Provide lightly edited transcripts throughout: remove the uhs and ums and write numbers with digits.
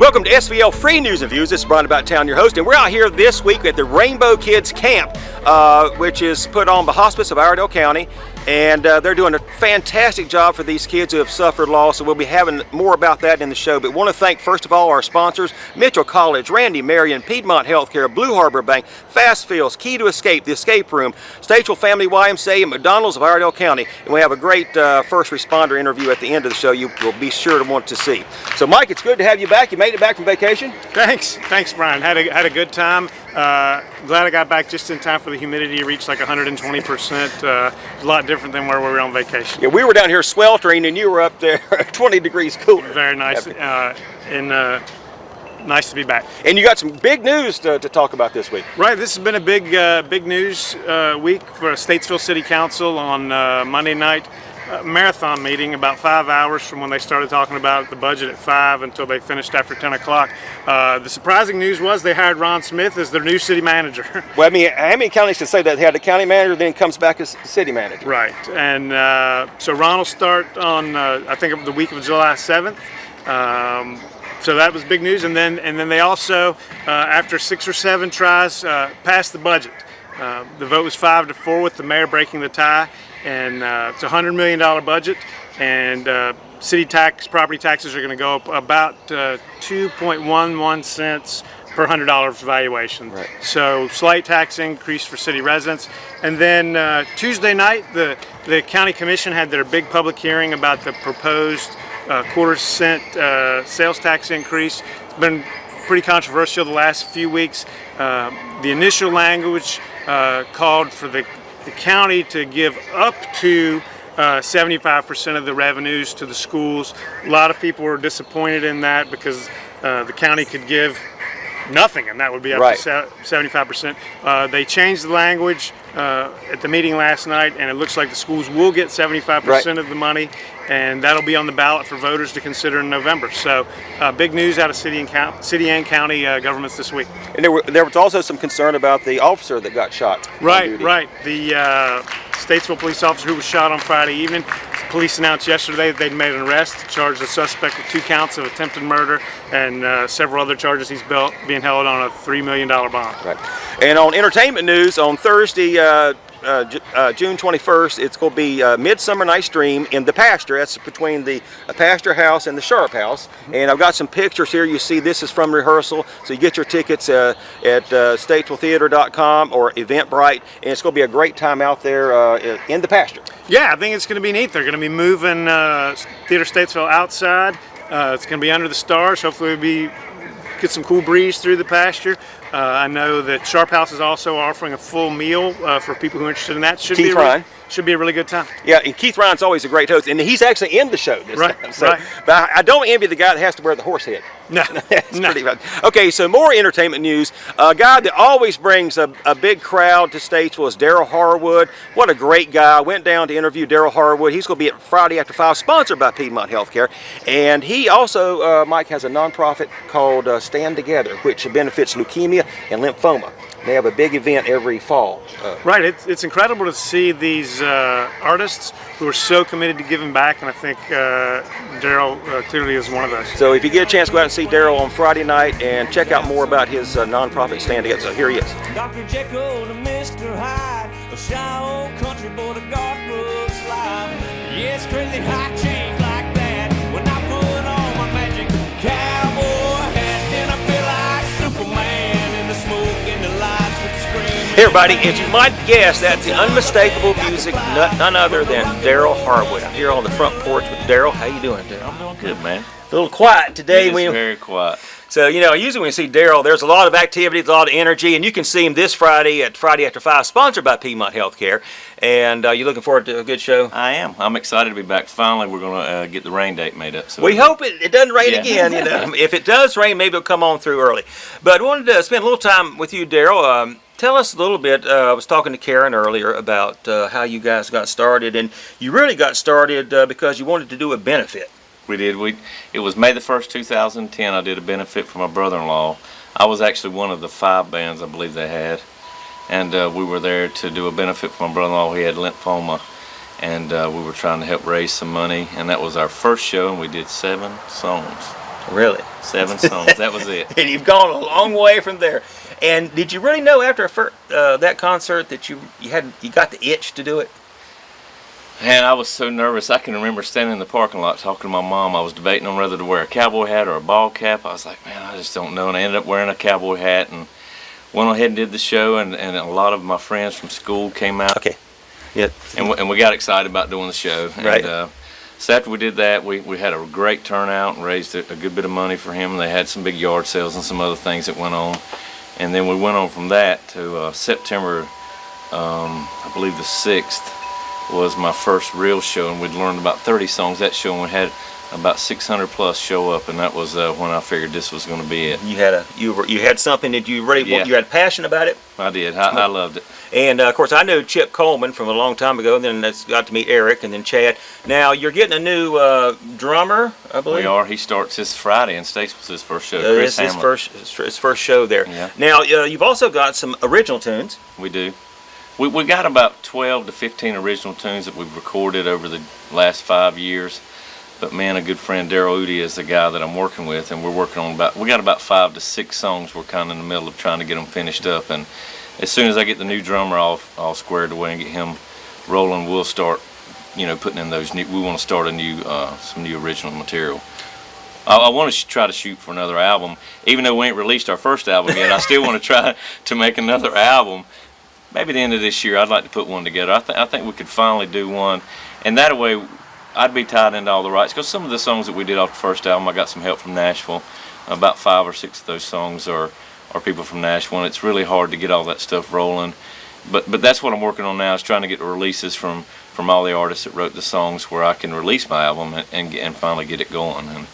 Welcome to SVL Free News and Views. This is Brian About Town, your host, and we're out here this week at the Rainbow Kids Camp, which is put on by Hospice of Iredell County, and they're doing a fantastic job for these kids who have suffered loss, and we'll be having more about that in the show. But want to thank, first of all, our sponsors, Mitchell College, Randy Marion, Piedmont Healthcare, Blue Harbor Bank, Fast Fields, Key to Escape, The Escape Room, Statesville Family YMCA, and McDonald's of Iredell County. And we have a great first responder interview at the end of the show you will be sure to want to see. So, Mike, it's good to have you back. You made it back from vacation? Thanks, Brian. Had a good time. Glad I got back just in time for the humidity to reach like 120%. A lot different than where we were on vacation. Yeah, we were down here sweltering, and you were up there 20 degrees cooler. Very nice, and nice to be back. And you got some big news to talk about this week. Right, this has been a big news week for Statesville City Council on Monday night. Marathon meeting, about 5 hours from when they started talking about the budget at 5 until they finished after 10 o'clock. The surprising news was they hired Ron Smith as their new city manager. Well, I mean, how many counties can say that? They had a county manager, then comes back as city manager. Right, and so Ron will start on, I think, the week of July 7th. So that was big news, and then they also, after 6 or 7 tries, passed the budget. The vote was 5-4 with the mayor breaking the tie. And it's a $100 million budget, and city property taxes are going to go up about 2.11 cents per $100 valuation. Right. So slight tax increase for city residents. And then Tuesday night, the county commission had their big public hearing about the proposed quarter-cent sales tax increase. It's been pretty controversial the last few weeks. The initial language called for the county to give up to 75% of the revenues to the schools. A lot of people were disappointed in that because the county could give nothing, and that would be up to 75%. They changed the language at the meeting last night, and it looks like the schools will get 75% of the money, and that'll be on the ballot for voters to consider in November. So big news out of city and county governments this week. And there was also some concern about the officer that got shot. Right. The Statesville police officer who was shot on Friday evening. Police announced yesterday that they'd made an arrest to charge the suspect with 2 counts of attempted murder and several other charges. He's being held on a $3 million bond. Right. And on entertainment news, on Thursday, June 21st, it's going to be Midsummer Night's Dream in the Pasture. That's between the Pasture House and the Sharp House. And I've got some pictures here. You see this is from rehearsal. So you get your tickets at statesvilletheater.com or Eventbrite. And it's going to be a great time out there in the pasture. Yeah, I think it's going to be neat. They're going to be moving Theater Statesville outside. It's going to be under the stars. Hopefully we'll get some cool breeze through the pasture. I know that Sharp House is also offering a full meal for people who are interested in that. Should be a really good time. Yeah, and Keith Ryan's always a great host, and he's actually in the show this time. So, right. But I don't envy the guy that has to wear the horse head. No, That's pretty bad. Okay, so more entertainment news. A guy that always brings a big crowd to Statesville is Daryl Harwood. What a great guy. I went down to interview Daryl Harwood. He's going to be at Friday After 5, sponsored by Piedmont Healthcare. And he also, Mike, has a nonprofit called Stand Together, which benefits leukemia and lymphoma. They have a big event every fall. Right, it's incredible to see these artists who are so committed to giving back, and I think Daryl clearly is one of those. So if you get a chance, go out and see Daryl on Friday night and check out more about his nonprofit Stand Together. So here he is. Dr. Jekyll to Mr. Hyde, a shy old country boy to God looks like. Yeah, it's crazy how I change like that when I put on my magic cowboy hat, then I feel like Superman in the smoke and the lights with the scream. Hey everybody, as you might guess, that's the unmistakable music, none other than Daryl Harwood. I'm here on the front porch with Daryl. How you doing, Daryl? I'm doing good, man. A little quiet today. It's very quiet. So, you know, usually when you see Daryl, there's a lot of activity, a lot of energy, and you can see him this Friday at Friday After 5, sponsored by Piedmont Healthcare. And you looking forward to a good show? I am. I'm excited to be back. Finally, we're going to get the rain date made up. So we hope it doesn't rain again. You know, if it does rain, maybe it'll come on through early. But I wanted to spend a little time with you, Daryl. Tell us a little bit. I was talking to Karen earlier about how you guys got started, and you really got started because you wanted to do a benefit. We did. It was May the 1st, 2010. I did a benefit for my brother-in-law. I was actually one of the 5 bands I believe they had, and we were there to do a benefit for my brother-in-law. He had lymphoma, and we were trying to help raise some money, and that was our first show, and we did 7 songs. Really? 7 songs. That was it. And you've gone a long way from there. And did you really know after that concert that you got the itch to do it? Man, I was so nervous. I can remember standing in the parking lot talking to my mom. I was debating on whether to wear a cowboy hat or a ball cap. I was like, man, I just don't know. And I ended up wearing a cowboy hat and went ahead and did the show. And a lot of my friends from school came out. Okay. Yeah. And we got excited about doing the show. Right. And, so after we did that, we had a great turnout and raised a good bit of money for him. They had some big yard sales and some other things that went on. And then we went on from that to September, I believe the 6th, was my first real show, and we'd learned about 30 songs that show, and we had about 600 plus show up, and that was when I figured this was going to be it. You had something that you really you had passion about it. I did. I loved it. And of course, I knew Chip Coleman from a long time ago. And then I got to meet Eric, and then Chad. Now you're getting a new drummer, I believe. We are. He starts this Friday in Statesville's his first show. This is his first show there. Yeah. Now you've also got some original tunes. We do. We got about 12 to 15 original tunes that we've recorded over the last 5 years. But man, a good friend, Daryl Udy, is the guy that I'm working with, and we're working on we got about 5 to 6 songs we're kind of in the middle of trying to get them finished up. And as soon as I get the new drummer all squared away and get him rolling, we'll start, putting in those new. We want to start some new original material. I want to try to shoot for another album, even though we ain't released our first album yet. I still want to try to make another album. Maybe the end of this year, I'd like to put one together. I think we could finally do one, and that way I'd be tied into all the rights. Because some of the songs that we did off the first album, I got some help from Nashville. About 5 or 6 of those songs are people from Nashville, and it's really hard to get all that stuff rolling. But that's what I'm working on now, is trying to get the releases from all the artists that wrote the songs, where I can release my album and finally get it going. And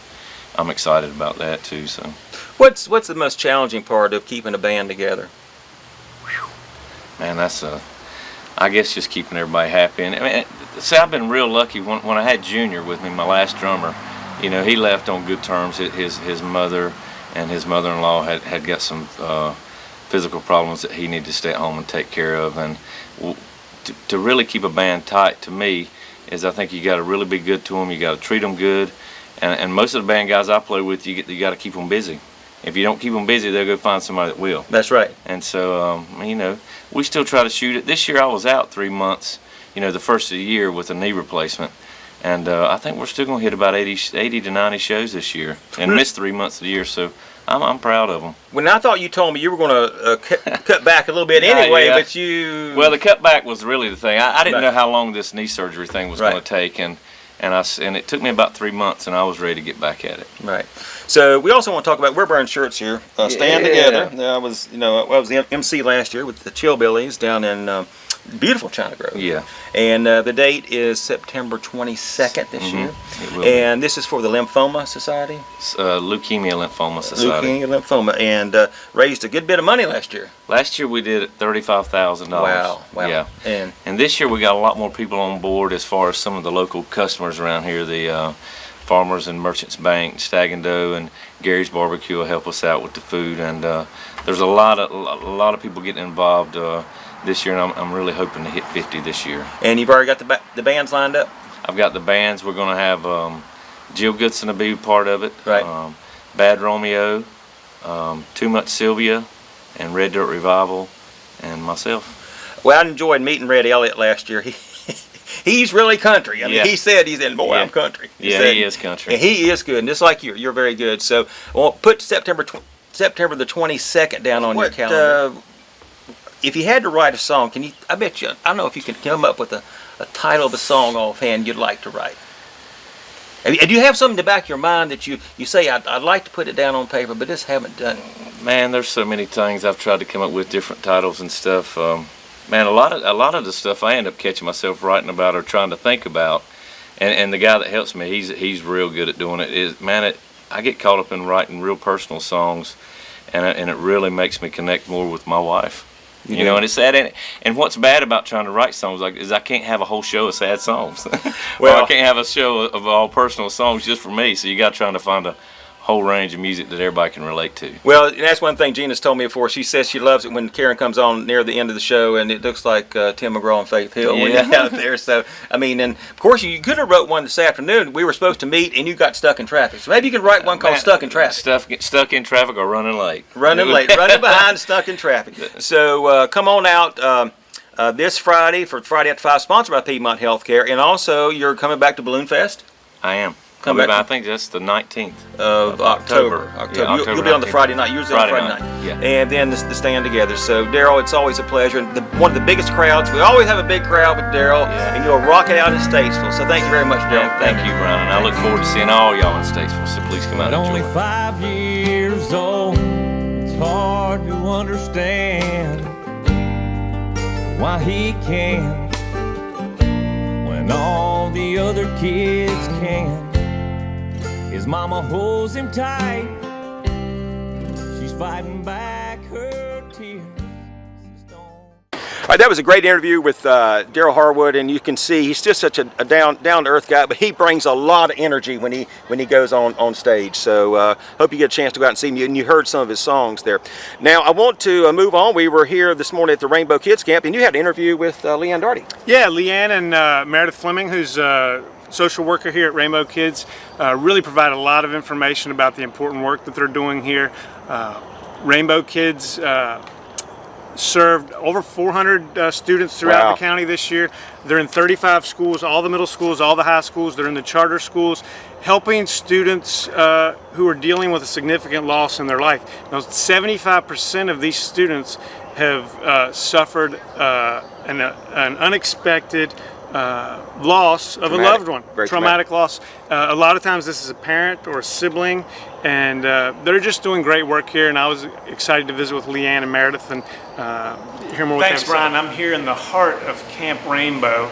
I'm excited about that too. So, what's the most challenging part of keeping a band together? Man, I guess just keeping everybody happy. And I mean, see, I've been real lucky when I had Junior with me, my last drummer. He left on good terms. His mother and his mother-in-law had got some physical problems that he needed to stay at home and take care of. And to really keep a band tight, to me, is I think you got to really be good to them. You got to treat them good. And most of the band guys I play with, you got to keep them busy. If you don't keep them busy, they'll go find somebody that will. That's right. And so, we still try to shoot it. This year I was out 3 months, the first of the year with a knee replacement. And I think we're still going to hit about 80 to 90 shows this year and miss 3 months of the year. So I'm proud of them. When I thought you told me you were going to cut back a little bit anyway, yeah. But you... Well, the cutback was really the thing. I didn't know how long this knee surgery thing was going to take. And it took me about 3 months, and I was ready to get back at it. Right. So we also want to talk about, we're wearing shirts here, Stand Together. I was the MC last year with the Chillbillies down in beautiful China Grove. Yeah. And the date is September 22nd this year. It will and this is for the Lymphoma Society. Leukemia Lymphoma Society. Leukemia Lymphoma, and raised a good bit of money last year. Last year we did $35,000. Wow. Yeah. And this year we got a lot more people on board as far as some of the local customers around here. The Farmers and Merchants Bank, Stag and Doe, and Gary's Barbecue will help us out with the food. And there's a lot of people getting involved this year, and I'm really hoping to hit 50 this year. And you've already got the bands lined up? I've got the bands. We're going to have Jill Goodson to be part of it. Right. Bad Romeo, Too Much Sylvia, and Red Dirt Revival, and myself. Well, I enjoyed meeting Red Elliott last year. He's really country. I mean, he said I'm country. He is country. And he is good, and just like you're very good. So, well, put September the 22nd down on your calendar. If you had to write a song, I don't know if you can come up with a title of a song offhand you'd like to write. Do you have something to back your mind that you say, I'd like to put it down on paper, but just haven't done it? Man, there's so many things I've tried to come up with, different titles and stuff. Man, a lot of the stuff I end up catching myself writing about or trying to think about, and the guy that helps me, he's real good at doing it. I get caught up in writing real personal songs, and it really makes me connect more with my wife. And it's sad. And what's bad about trying to write songs is I can't have a whole show of sad songs. Well, I can't have a show of all personal songs just for me. So you got trying to find a whole range of music that everybody can relate to. Well, and that's one thing Gina's told me before. She says she loves it when Karen comes on near the end of the show and it looks like Tim McGraw and Faith Hill when you're out there. So, I mean, and of course you could have wrote one this afternoon. We were supposed to meet and you got stuck in traffic. So maybe you could write one called Stuck in Traffic. Stuck in traffic or running late. Running behind, stuck in traffic. So come on out this Friday for Friday at 5, sponsored by Piedmont Healthcare. And also you're coming back to Balloon Fest? I am. I think that's the 19th of October. Yeah, you'll be on the Friday night. Usually on Friday night. Yeah. And then the stand together. So Daryl, it's always a pleasure. And one of the biggest crowds. We always have a big crowd with Daryl. Yeah. And you'll rock it out in Statesville. So thank you very much, Daryl. Thank you, Brian. And I look forward to seeing all y'all in Statesville. So please come out At and only enjoy. 5 years old, it's hard to understand why he can when all the other kids can. His mama holds him tight. She's fighting back her tears. All right, that was a great interview with Daryl Harwood, and you can see he's just such a down to earth guy, but he brings a lot of energy when he goes on stage. So hope you get a chance to go out and see him. And you heard some of his songs there. Now I want to move on. We were here this morning at the Rainbow Kids Camp, and you had an interview with Leanne Darty. Yeah, Leanne and Meredith Fleming, who's social worker here at Rainbow Kids, really provide a lot of information about the important work that they're doing here. Rainbow Kids served over 400 students throughout the county this year. They're in 35 schools, all the middle schools, all the high schools. They're in the charter schools, helping students who are dealing with a significant loss in their life. Now, 75% of these students have suffered an unexpected loss of a loved one, traumatic loss. A lot of times this is a parent or a sibling, and they're just doing great work here, and I was excited to visit with Leanne and Meredith and hear more. Thanks, Brian. I'm here in the heart of Camp Rainbow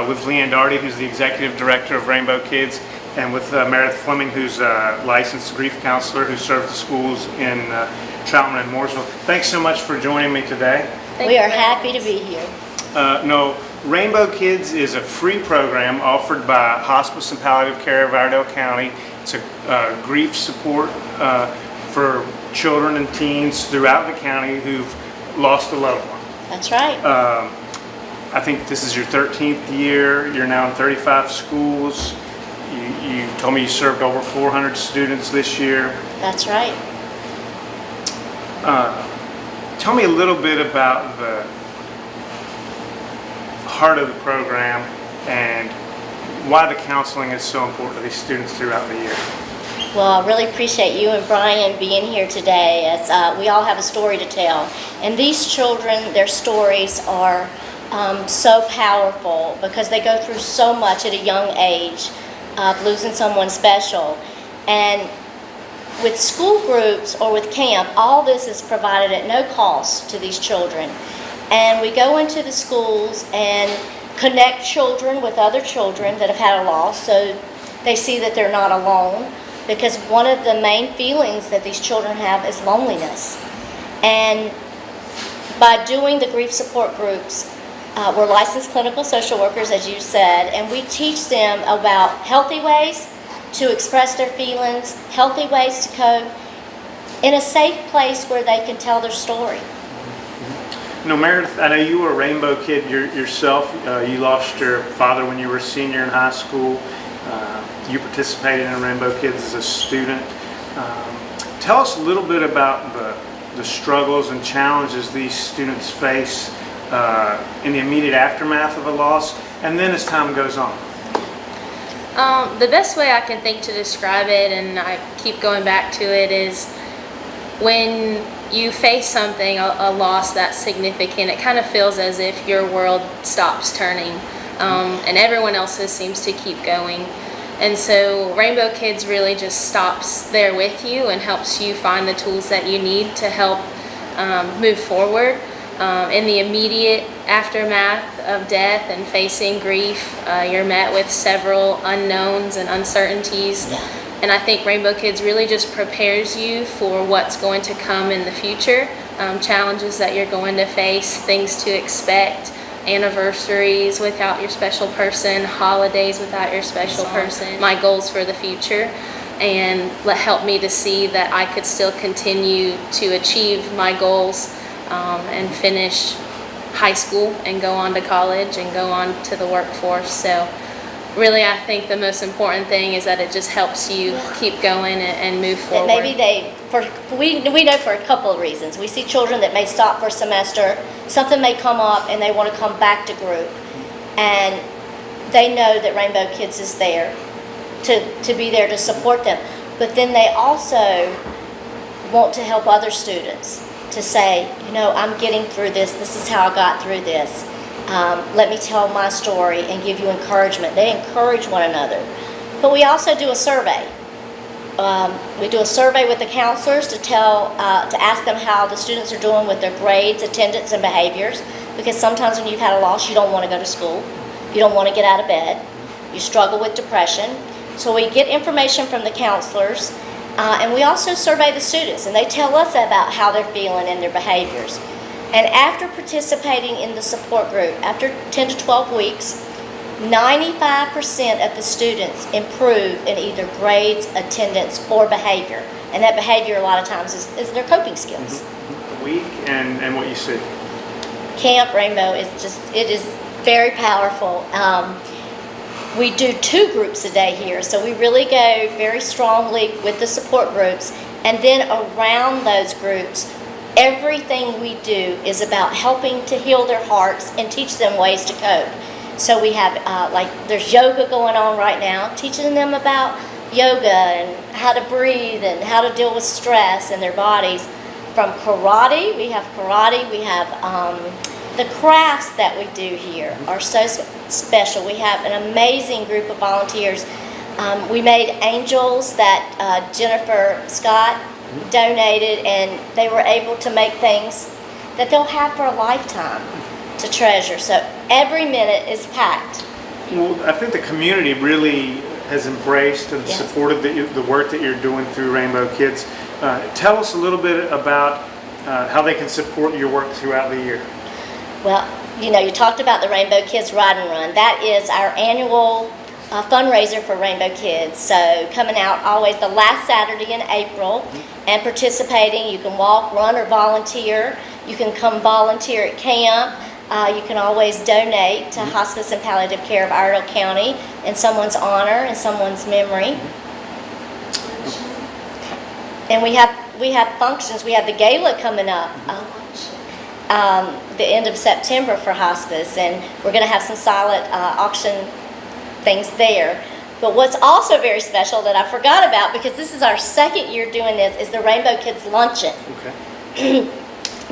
with Leanne Darty, who's the executive director of Rainbow Kids, and with Meredith Fleming, who's a licensed grief counselor who serves the schools in Troutman and Mooresville. Thanks so much for joining me today. We are happy to be here. No, Rainbow Kids is a free program offered by Hospice and Palliative Care of Iredell County. It's a grief support for children and teens throughout the county who've lost a loved one. That's right. I think this is your 13th year. You're now in 35 schools. You told me you served over 400 students this year. That's right. Tell me a little bit about the heart of the program and why the counseling is so important to these students throughout the year. Well, I really appreciate you and Brian being here today, as we all have a story to tell. And these children, their stories are so powerful because they go through so much at a young age of losing someone special. And with school groups or with camp, all this is provided at no cost to these children. And we go into the schools and connect children with other children that have had a loss, so they see that they're not alone, because one of the main feelings that these children have is loneliness. And by doing the grief support groups, we're licensed clinical social workers, as you said, and we teach them about healthy ways to express their feelings, healthy ways to cope, in a safe place where they can tell their story. No, Meredith, I know you were a Rainbow Kid yourself. You lost your father when you were a senior in high school. You participated in Rainbow Kids as a student. Tell us a little bit about the struggles and challenges these students face in the immediate aftermath of a loss, and then as time goes on. The best way I can think to describe it, and I keep going back to it, is when you face something, a loss that's significant, it kind of feels as if your world stops turning, and everyone else's seems to keep going. And so Rainbow Kids really just stops there with you and helps you find the tools that you need to help move forward. In the immediate aftermath of death and facing grief, you're met with several unknowns and uncertainties. Yeah. And I think Rainbow Kids really just prepares you for what's going to come in the future, challenges that you're going to face, things to expect, anniversaries without your special person, holidays without your special person, my goals for the future. and helped me to see that I could still continue to achieve my goals and finish high school and go on to college and go on to the workforce. So really, I think the most important thing is that it just helps you keep going and move forward. That maybe we know for a couple of reasons. We see children that may stop for a semester, something may come up and they want to come back to group, and they know that Rainbow Kids is there to be there to support them. But then they also want to help other students, to say, you know, I'm getting through this. This is how I got through this. Let me tell my story and give you encouragement. They encourage one another. But we also do a survey. We do a survey with the counselors to ask them how the students are doing with their grades, attendance, and behaviors. Because sometimes when you've had a loss, you don't want to go to school. You don't want to get out of bed. You struggle with depression. So we get information from the counselors, and we also survey the students, and they tell us about how they're feeling and their behaviors. And after participating in the support group, after 10 to 12 weeks, 95% of the students improve in either grades, attendance, or behavior. And that behavior a lot of times is their coping skills. The week and what you see. Camp Rainbow it is very powerful. We do 2 groups a day here, so we really go very strongly with the support groups. And then around those groups, everything we do is about helping to heal their hearts and teach them ways to cope. So we have, there's yoga going on right now, teaching them about yoga and how to breathe and how to deal with stress in their bodies. From karate, we have the crafts that we do here are so special. We have an amazing group of volunteers. We made angels that Jennifer Scott donated, and they were able to make things that they'll have for a lifetime to treasure. So every minute is packed. Well, I think the community really has embraced and supported the work that you're doing through Rainbow Kids. Tell us a little bit about how they can support your work throughout the year. Well, you talked about the Rainbow Kids Ride and Run. That is our annual fundraiser for Rainbow Kids. So coming out always the last Saturday in April and participating. You can walk, run, or volunteer. You can come volunteer at camp. You can always donate to Hospice and Palliative Care of Iredell County in someone's honor and someone's memory. And we have functions. We have the gala coming up. The end of September for hospice, and we're going to have some silent auction things there. But what's also very special that I forgot about, because this is our second year doing this, is the Rainbow Kids Luncheon. Okay.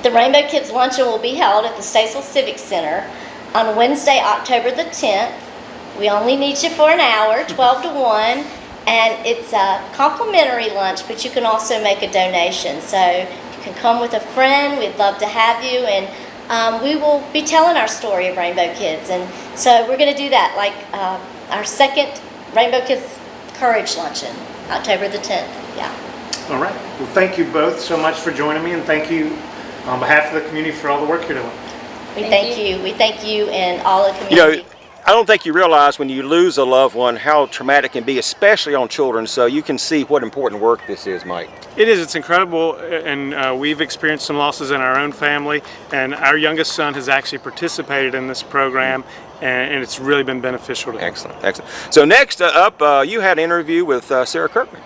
The Rainbow Kids Luncheon will be held at the Statesville Civic Center on Wednesday, October the 10th. We only need you for an hour, 12 to 1, and it's a complimentary lunch, but you can also make a donation. So you can come with a friend. We'd love to have you, and we will be telling our story of Rainbow Kids. And so we're going to do that, like our second Rainbow Kids Courage Luncheon, October the 10th. Yeah. All right. Well, thank you both so much for joining me, and thank you on behalf of the community for all the work you're doing. We thank you. We thank you and all the community. I don't think you realize when you lose a loved one how traumatic it can be, especially on children. So you can see what important work this is, Mike. It is. It's incredible, and we've experienced some losses in our own family, and our youngest son has actually participated in this program, and it's really been beneficial to him. Excellent, excellent. So next up, you had an interview with Sarah Kirkman.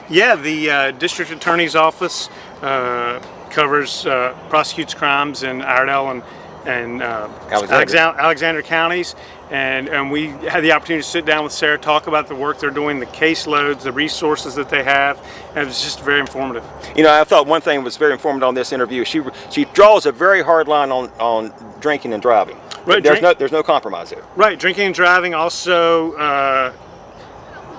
Yeah, the district attorney's office covers prosecutes crimes in Iredell and Alexander counties, and we had the opportunity to sit down with Sarah, talk about the work they're doing, the caseloads, the resources that they have, and it was just very informative. I thought one thing was very informative on this interview. She draws a very hard line on drinking and driving. Right, there's no compromise there. Right, drinking and driving, also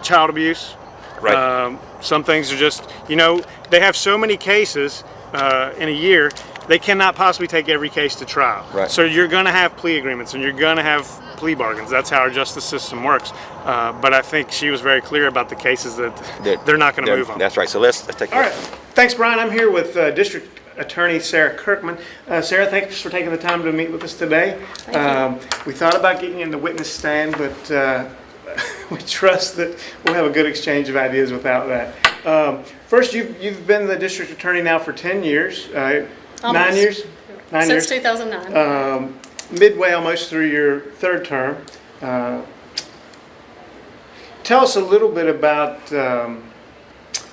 child abuse. Right. Some things are just, they have so many cases in a year, they cannot possibly take every case to trial. Right. So you're going to have plea agreements and you're going to have plea bargains. That's how our justice system works. But I think she was very clear about the cases that they're not going to move on. That's right. So let's take. All right. Thanks, Brian. I'm here with District Attorney Sarah Kirkman. Sarah, thanks for taking the time to meet with us today. We thought about getting you in the witness stand, but we trust that we'll have a good exchange of ideas without that. First, you've been the district attorney now for 10 years, 9 years? 9 Since years? 2009. Midway almost through your third term. Tell us a little bit about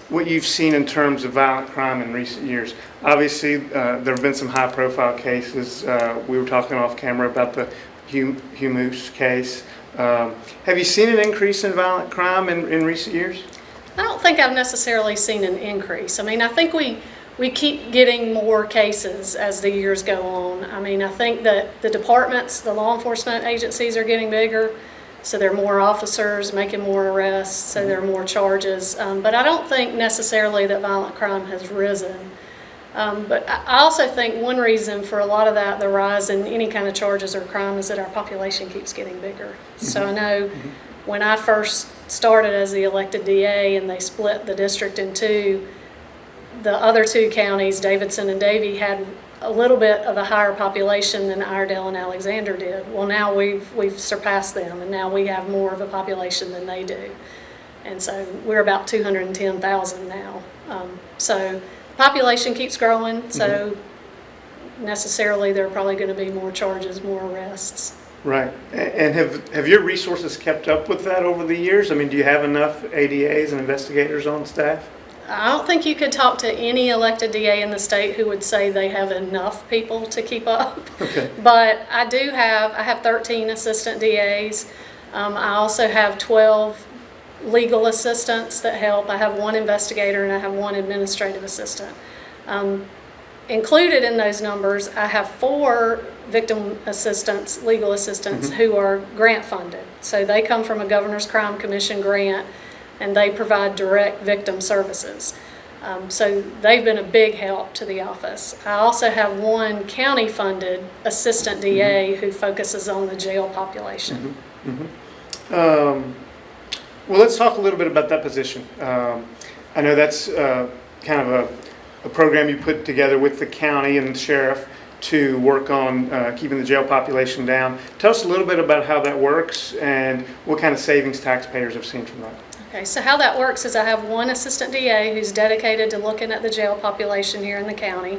what you've seen in terms of violent crime in recent years. Obviously, there have been some high-profile cases. We were talking off camera about the Humus case. Have you seen an increase in violent crime in recent years? I don't think I've necessarily seen an increase. I mean, I think we keep getting more cases as the years go on. I mean, I think that the departments, the law enforcement agencies are getting bigger, so there are more officers making more arrests, so there are more charges. But I don't think necessarily that violent crime has risen. But I also think one reason for a lot of that, the rise in any kind of charges or crime, is that our population keeps getting bigger. So I know when I first started as the elected DA and they split the district in two, the other two counties, Davidson and Davie, had a little bit of a higher population than Iredell and Alexander did. Well, now we've surpassed them, and now we have more of a population than they do. And so we're about 210,000 now. So population keeps growing, so necessarily there are probably going to be more charges, more arrests. Right. And have your resources kept up with that over the years? I mean, do you have enough ADAs and investigators on staff? I don't think you could talk to any elected DA in the state who would say they have enough people to keep up. Okay. But I have 13 assistant DAs. I also have 12 legal assistants that help. I have one investigator and I have one administrative assistant. Included in those numbers, I have 4 victim assistants, legal assistants, who are grant funded. So they come from a Governor's Crime Commission grant, and they provide direct victim services. So they've been a big help to the office. I also have one county-funded assistant DA who focuses on the jail population. Well, let's talk a little bit about that position. I know that's kind of a program you put together with the county and the sheriff to work on keeping the jail population down. Tell us a little bit about how that works and what kind of savings taxpayers have seen from that. Okay, so how that works is I have one assistant DA who's dedicated to looking at the jail population here in the county,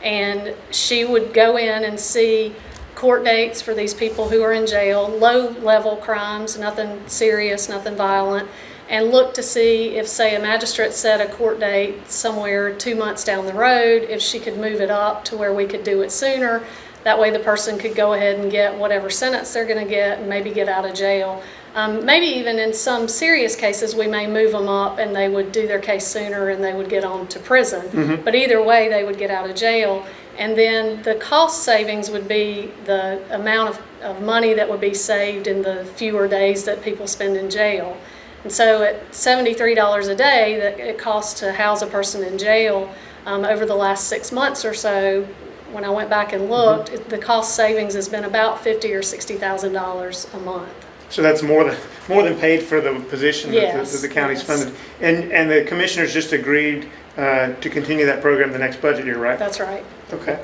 and she would go in and see court dates for these people who are in jail, low-level crimes, nothing serious, nothing violent, and look to see if, say, a magistrate set a court date somewhere 2 months down the road, if she could move it up to where we could do it sooner. That way the person could go ahead and get whatever sentence they're going to get and maybe get out of jail. Maybe even in some serious cases, we may move them up and they would do their case sooner and they would get on to prison. But either way, they would get out of jail. And then the cost savings would be the amount of money that would be saved in the fewer days that people spend in jail. And so at $73 a day that it costs to house a person in jail, over the last 6 months or so, when I went back and looked, the cost savings has been about $50,000 or $60,000 a month. So that's more than paid for the position that the county's funded. And the commissioners just agreed to continue that program the next budget year, right? That's right. Okay.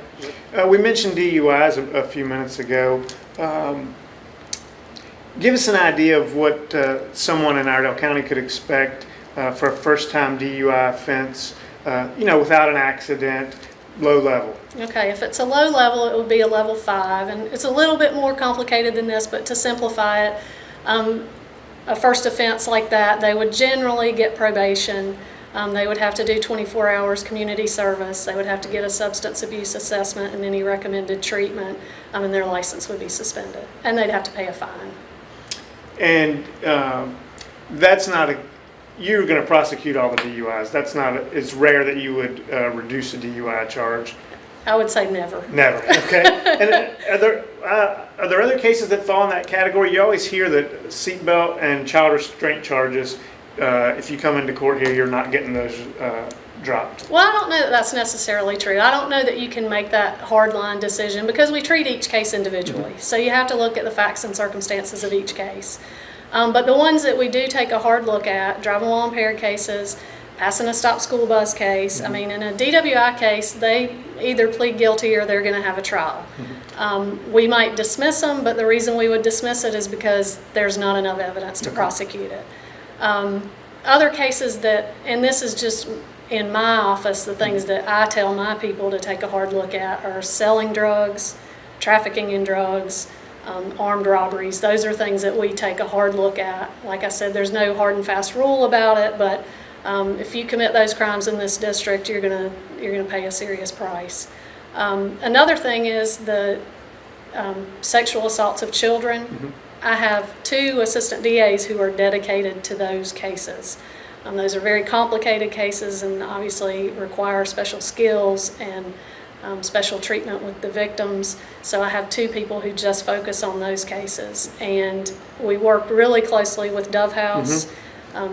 We mentioned DUIs a few minutes ago. Give us an idea of what someone in Iredell County could expect for a first-time DUI offense, without an accident, low level. Okay, if it's a low level, it would be a level 5, and it's a little bit more complicated than this, but to simplify it, a first offense like that, they would generally get probation. They would have to do 24 hours community service. They would have to get a substance abuse assessment and any recommended treatment, and their license would be suspended, and they'd have to pay a fine. And that's not you're going to prosecute all the DUIs. That's not it's rare that you would reduce a DUI charge. I would say never. Never. Okay. And are there other cases that fall in that category? You always hear that seatbelt and child restraint charges, if you come into court here, you're not getting those dropped. Well, I don't know that that's necessarily true. I don't know that you can make that hard-line decision because we treat each case individually. So you have to look at the facts and circumstances of each case. But the ones that we do take a hard look at, driving while impaired cases, passing a stop school bus case. I mean, in a DWI case, they either plead guilty or they're going to have a trial. We might dismiss them, but the reason we would dismiss it is because there's not enough evidence to prosecute it. Other cases that, and this is just in my office, the things that I tell my people to take a hard look at are selling drugs, trafficking in drugs, armed robberies. Those are things that we take a hard look at. Like I said, there's no hard and fast rule about it, but if you commit those crimes in this district, you're gonna pay a serious price. Another thing is the sexual assaults of children. I have 2 assistant DAs who are dedicated to those cases. Those are very complicated cases and obviously require special skills and special treatment with the victims. So I have 2 people who just focus on those cases. And we work really closely with Dove House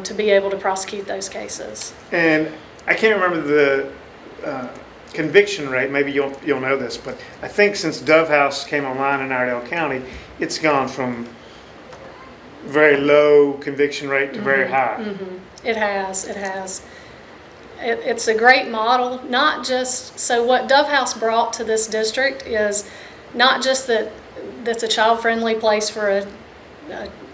to be able to prosecute those cases. And I can't remember the conviction rate, maybe you'll know this, but I think since Dove House came online in Iredell County, it's gone from very low conviction rate to very high. It has. It's a great model, not just, so what Dove House brought to this district is not just that that's a child-friendly place for a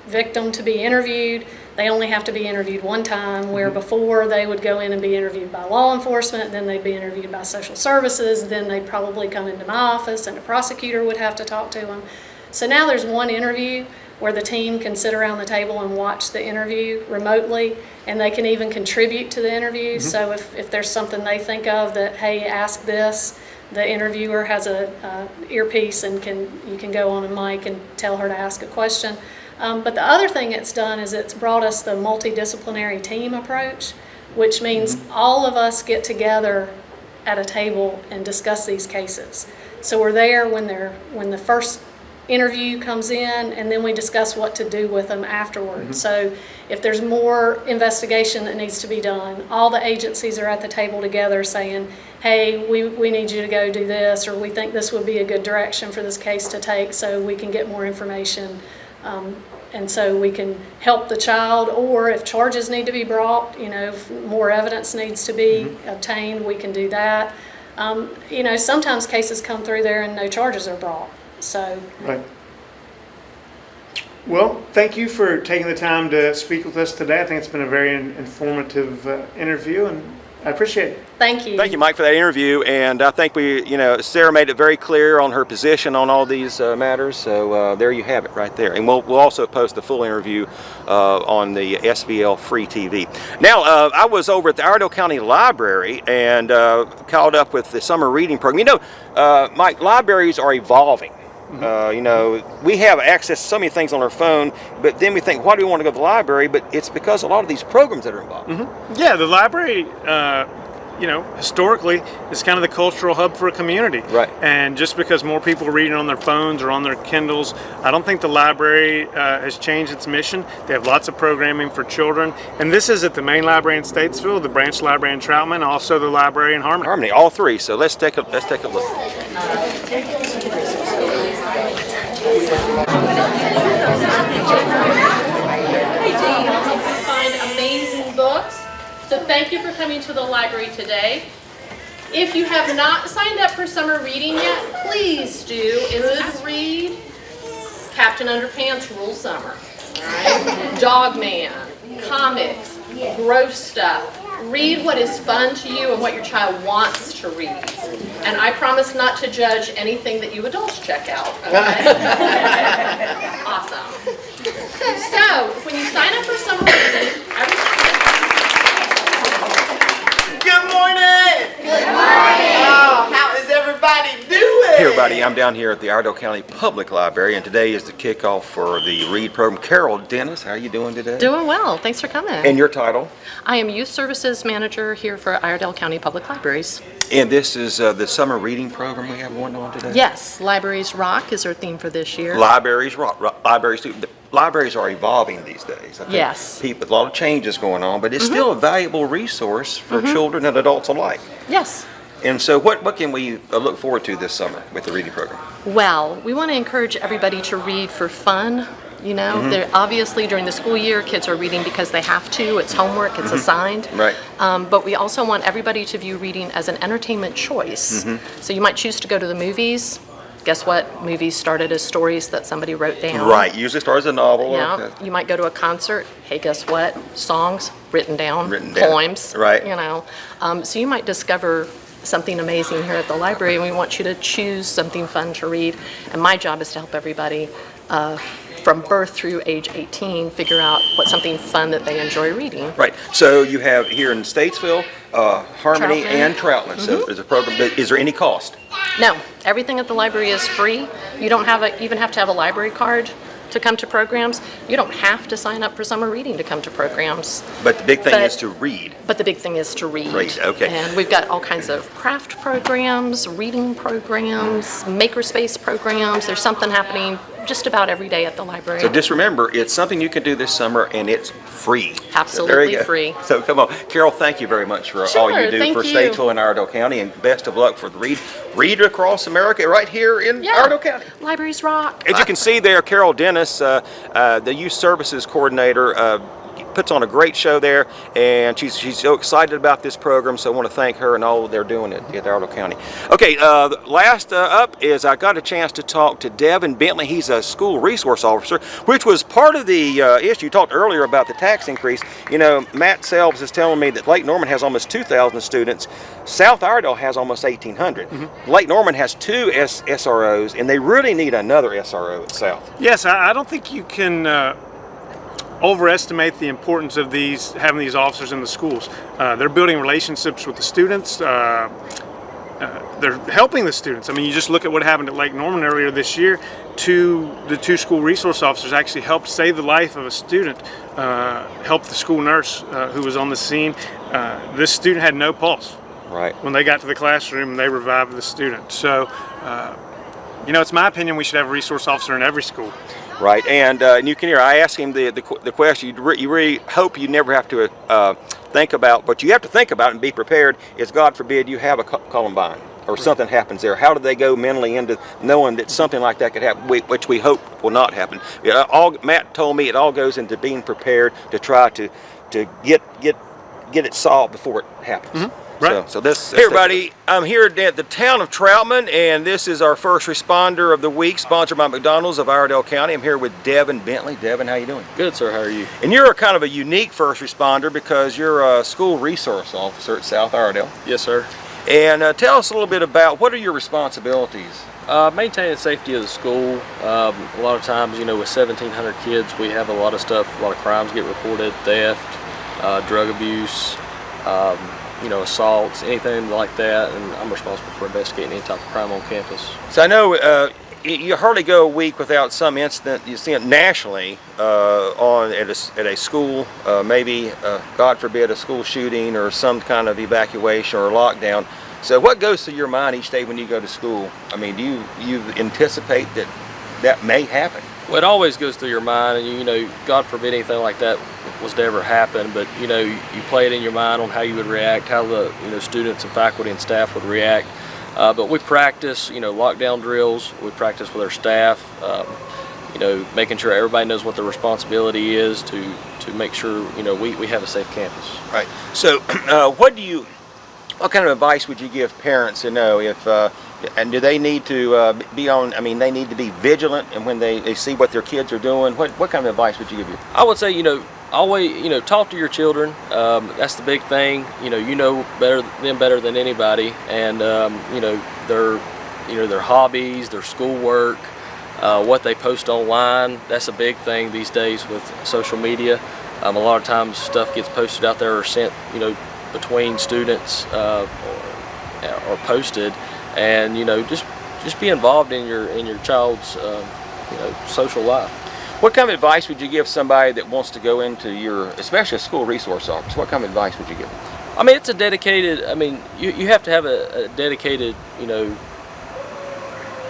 victim to be interviewed. They only have to be interviewed one time, where before they would go in and be interviewed by law enforcement, then they'd be interviewed by social services, then they'd probably come into my office and a prosecutor would have to talk to them. So now there's one interview where the team can sit around the table and watch the interview remotely, and they can even contribute to the interview. So if there's something they think of that, hey, ask this, the interviewer has a earpiece and you can go on a mic and tell her to ask a question. But the other thing it's done is it's brought us the multidisciplinary team approach, which means all of us get together at a table and discuss these cases. So we're there when the first interview comes in, and then we discuss what to do with them afterwards. So if there's more investigation that needs to be done, all the agencies are at the table together saying, hey, we need you to go do this, or we think this would be a good direction for this case to take so we can get more information. And so we can help the child, or if charges need to be brought, if more evidence needs to be obtained, we can do that. Sometimes cases come through there and no charges are brought. So. Right. Well, thank you for taking the time to speak with us today. I think it's been a very informative interview, and I appreciate it. Thank you. Thank you, Mike, for that interview. And I think Sarah made it very clear on her position on all these matters. So there you have it right there. And we'll also post the full interview on the SVL Free TV. Now, I was over at the Iredell County Library and caught up with the summer reading program. Mike, libraries are evolving. We have access to so many things on our phone, but then we think, why do we want to go to the library? But it's because a lot of these programs that are involved. Yeah, the library, historically is kind of the cultural hub for a community. Right. And just because more people are reading on their phones or on their Kindles, I don't think the library has changed its mission. They have lots of programming for children. And this is at the main library in Statesville, the branch library in Troutman, also the library in Harmony. Harmony, all 3. So let's take a look. Find amazing books. So thank you for coming to the library today. If you have not signed up for summer reading yet, please do. It would read Captain Underpants Rule Summer. All right? Dog Man, comics, gross stuff. Read what is fun to you and what your child wants to read. And I promise not to judge anything that you adults check out. Okay? Awesome. So, when you sign up for summer reading, Good morning! Good morning! Oh, how is everybody doing? Hey everybody, I'm down here at the Iredell County Public Library, and today is the kickoff for the READ program. Carol Dennis, how are you doing today? Doing well. Thanks for coming. And your title? I am Youth Services Manager here for Iredell County Public Libraries. And this is the summer reading program we have going on today? Yes, Libraries Rock is our theme for this year. Libraries rock. Libraries do. Libraries are evolving these days. I think Yes. a lot of changes going on, but it's still a valuable resource for children and adults alike. Yes. And so what can we look forward to this summer with the reading program? Well, we want to encourage everybody to read for fun, You know, they're obviously during the school year, kids are reading because they have to. It's homework. It's assigned. Right. But we also want everybody to view reading as an entertainment choice. So you might choose to go to the movies. Guess what? Movies started as stories that somebody wrote down. Right. Usually starts as a novel. Yeah. You might go to a concert. Hey, guess what? Songs written down. Poems. Right. You know. So you might discover something amazing here at the library, and we want you to choose something fun to read. And my job is to help everybody from birth through age 18 figure out what's something fun that they enjoy reading. Right. So you have here in Statesville, Harmony, Troutman. and Troutland. So there's a program. Is there any cost? No, everything at the library is free. You don't even have to have a library card to come to programs. You don't have to sign up for summer reading to come to programs. But the big thing is to read. But the big thing is to read. Read, okay. And we've got all kinds of craft programs, reading programs, makerspace programs. There's something happening just about every day at the library. So just remember, it's something you can do this summer, and it's free. Absolutely there you go. free. So come on, Carol. Thank you very much for all Sure, you do thank for you. Statesville and Iredell County, and best of luck for the read across America right here in Iredell County. Libraries rock. As you can see there, Carol Dennis, the Youth Services Coordinator, puts on a great show there, and she's so excited about this program, so I want to thank her and all they're doing at Iredell County. Okay, last up is I got a chance to talk to Devin Bentley. He's a school resource officer, which was part of the issue. You talked earlier about the tax increase. You know, Matt Selbs is telling me that Lake Norman has almost 2,000 students. South Iredell has almost 1,800. Lake Norman has 2 SROs, and they really need another SRO at South. Yes, I don't think you can overestimate the importance of having these officers in the schools. They're building relationships with the students. They're helping the students. I mean, you just look at what happened at Lake Norman earlier this year. The two school resource officers actually helped save the life of a student, helped the school nurse who was on the scene. This student had no pulse. Right. When they got to the classroom, they revived the student. So, you know, it's my opinion we should have a resource officer in every school. Right, and you can hear I asked him the question you really hope you never have to think about, but you have to think about it and be prepared. Is God forbid you have a Columbine or something happens there? How do they go mentally into knowing that something like that could happen, which we hope will not happen? Matt told me it all goes into being prepared to try to get it solved before it happens. Right. So this. Hey everybody, I'm here at the town of Troutman, and this is our first responder of the week, sponsored by McDonald's of Iredell County. I'm here with Devin Bentley. Devin, how you doing? Good, sir. How are you? And you're a kind of a unique first responder because you're a school resource officer at South Iredell. Yes, sir. And tell us a little bit about what are your responsibilities? Maintaining the safety of the school. A lot of times, you know, with 1,700 kids, we have a lot of stuff. A lot of crimes get reported: theft, drug abuse. You know, assaults, anything like that, and I'm responsible for investigating any type of crime on campus. So I know you hardly go a week without some incident. You see it nationally at a school, maybe God forbid a school shooting or some kind of evacuation or lockdown. So what goes through your mind each day when you go to school? I mean, do you anticipate that may happen? Well, it always goes through your mind, and you know, God forbid anything like that was to ever happen, but you know, you play it in your mind on how you would react, how the students and faculty and staff would react. But we practice, you know, lockdown drills. We practice with our staff, you know, making sure everybody knows what their responsibility is to make sure, you know, we have a safe campus. Right. So what kind of advice would you give parents to know if and do they need to be on? I mean, they need to be vigilant, and when they see what their kids are doing, what kind of advice would you give you? I would say, you know, always, you know, talk to your children. That's the big thing. You know better than anybody, and you know, their hobbies, their schoolwork, what they post online. That's a big thing these days with social media. A lot of times stuff gets posted out there or sent, you know, between students or posted, and you know, just be involved in your child's you know, social life. What kind of advice would you give somebody that wants to go into especially a school resource office? What kind of advice would you give them? I mean, it's a dedicated. I mean, you have to have a dedicated, you know,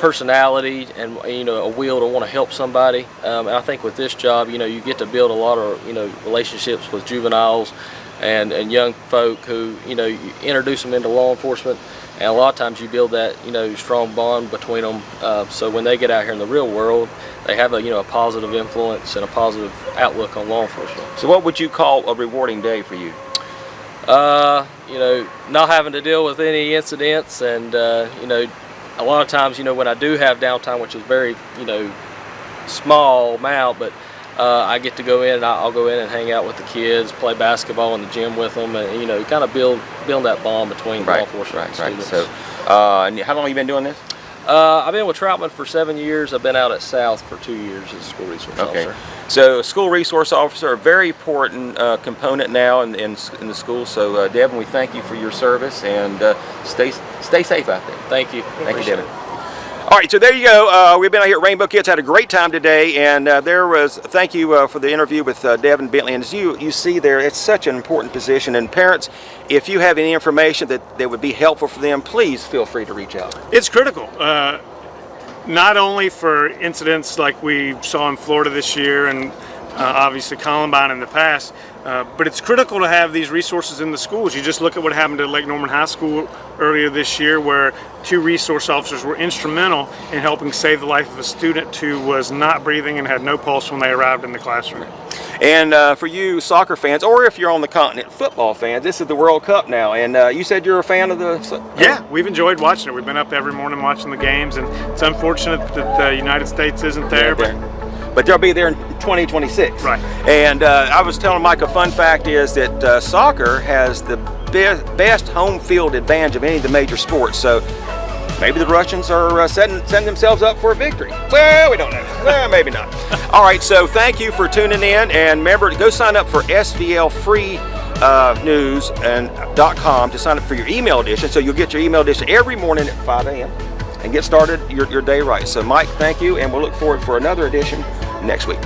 personality and, you know, a will to want to help somebody. And I think with this job, you know, you get to build a lot of, you know, relationships with juveniles and young folk who, you know, you introduce them into law enforcement, And a lot of times you build that, strong bond between them. So when they get out here in the real world, they have a positive influence and a positive outlook on law enforcement. So what would you call a rewarding day for you? Not having to deal with any incidents, and a lot of times, when I do have downtime, which is very, small amount, but I get to go in and I'll go in and hang out with the kids, play basketball in the gym with them, and kind of build that bond between law enforcement and students. So, and how long have you been doing this? I've been with Troutman for 7 years. I've been out at South for 2 years as a school resource officer. So school resource officer, a very important component now in the school. So Devin, we thank you for your service, and stay safe out there. Thank you. Thank you, Devin. All right, so there you go. We've been out here at Rainbow Kids, had a great time today, and thank you for the interview with Devin Bentley. And as you see there, it's such an important position. And parents, if you have any information that would be helpful for them, please feel free to reach out. It's critical, not only for incidents like we saw in Florida this year and obviously Columbine in the past, but it's critical to have these resources in the schools. You just look at what happened at Lake Norman High School earlier this year, where 2 resource officers were instrumental in helping save the life of a student who was not breathing and had no pulse when they arrived in the classroom. And for you soccer fans, or if you're on the continent, football fans, this is the World Cup now, and you said you're a fan of the... Yeah, we've enjoyed watching it. We've been up every morning watching the games, and it's unfortunate that the United States isn't there, but they'll be there in 2026. Right. And I was telling Mike, a fun fact is that soccer has the best home field advantage of any of the major sports. So maybe the Russians are setting themselves up for a victory. Well, we don't know. Well, maybe not. All right, so thank you for tuning in. And remember to go sign up for SVL free news.com to sign up for your email edition. So you'll get your email edition every morning at 5 a.m. and get started your day right. So Mike, thank you, and we'll look forward for another edition next week.